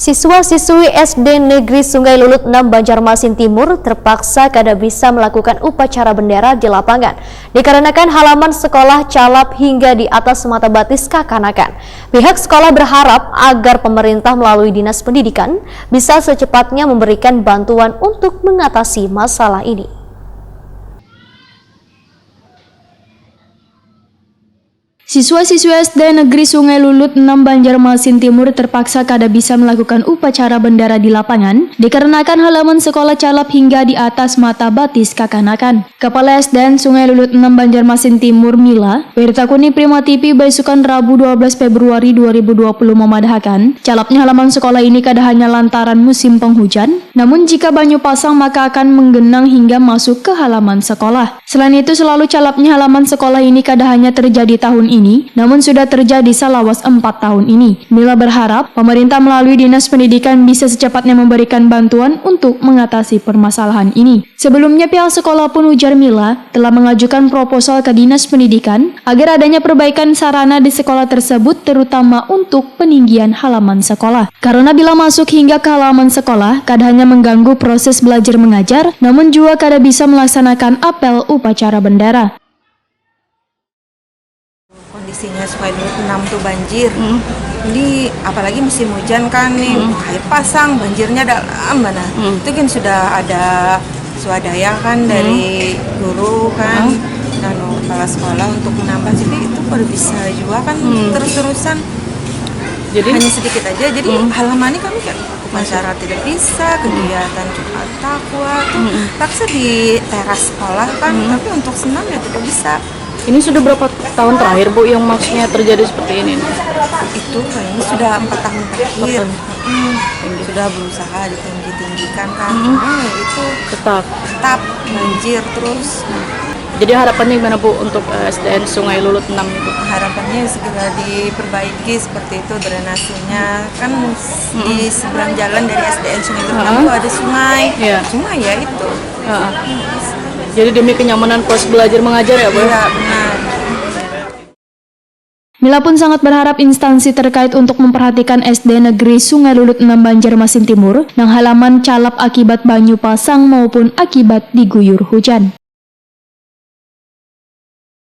Siswa-siswi SD Negeri Sungai Lulut 6 Banjarmasin Timur terpaksa kada bisa melakukan upacara bendera di lapangan dikarenakan halaman sekolah calap hingga di atas mata batis kekanakan. Pihak sekolah berharap agar pemerintah melalui Dinas Pendidikan bisa secepatnya memberikan bantuan untuk mengatasi masalah ini. Siswa-siswi SD Negeri Sungai Lulut 6 Banjarmasin Timur terpaksa kada bisa melakukan upacara bendera di lapangan dikarenakan halaman sekolah calap hingga di atas mata batis kekanakan. Kepala SDN Sungai Lulut 6 Banjarmasin Timur Mila, Wirtakuni Prima TV Baisukan Rabu 12 Februari 2020 memadahkan, calapnya halaman sekolah ini kada hanya lantaran musim penghujan, namun jika banyu pasang maka akan menggenang hingga masuk ke halaman sekolah. Selain itu selalu calapnya halaman sekolah ini kada hanya terjadi tahun ini, namun sudah terjadi selawas 4 tahun ini. Mila berharap pemerintah melalui Dinas Pendidikan bisa secepatnya memberikan bantuan untuk mengatasi permasalahan ini. Sebelumnya pihak sekolah pun, ujar Mila, telah mengajukan proposal ke Dinas Pendidikan agar adanya perbaikan sarana di sekolah tersebut terutama untuk peninggian halaman sekolah. Karena bila masuk hingga ke halaman sekolah, kada hanya mengganggu proses belajar mengajar, namun juga kada bisa melaksanakan apel upacara bendera. Kondisinya Sungai Lulut 6 tuh banjir. Ini apalagi musim hujan kan nih, air pasang, banjirnya dalam mana. Itu kan sudah ada swadaya kan dari guru kan, kepala sekolah untuk menambah. Jadi itu baru bisa juga kan terus-terusan. Jadi hanya sedikit aja. Jadi halaman ini kami kan upacara tidak bisa, kegiatan Jumat Takwa tuh paksa di teras sekolah kan, tapi untuk senam ya tidak bisa. Ini sudah berapa tahun terakhir, Bu, yang maksudnya terjadi seperti ini? Itu kayaknya sudah 4 tahun terakhir. Sudah berusaha ditinggi-tinggikan kan. Itu tetap banjir terus. Jadi harapannya gimana, Bu, untuk SDN Sungai Lulut 6 itu? Harapannya segera diperbaiki seperti itu drainasenya. Kan di seberang jalan dari SDN Sungai Lulut 6 itu ada sungai. Cuma ya itu. Jadi demi kenyamanan proses belajar mengajar ya, Bu? Iya, benar. Mila pun sangat berharap instansi terkait untuk memperhatikan SD Negeri Sungai Lulut 6 Banjarmasin Timur yang halaman calap akibat banyu pasang maupun akibat diguyur hujan.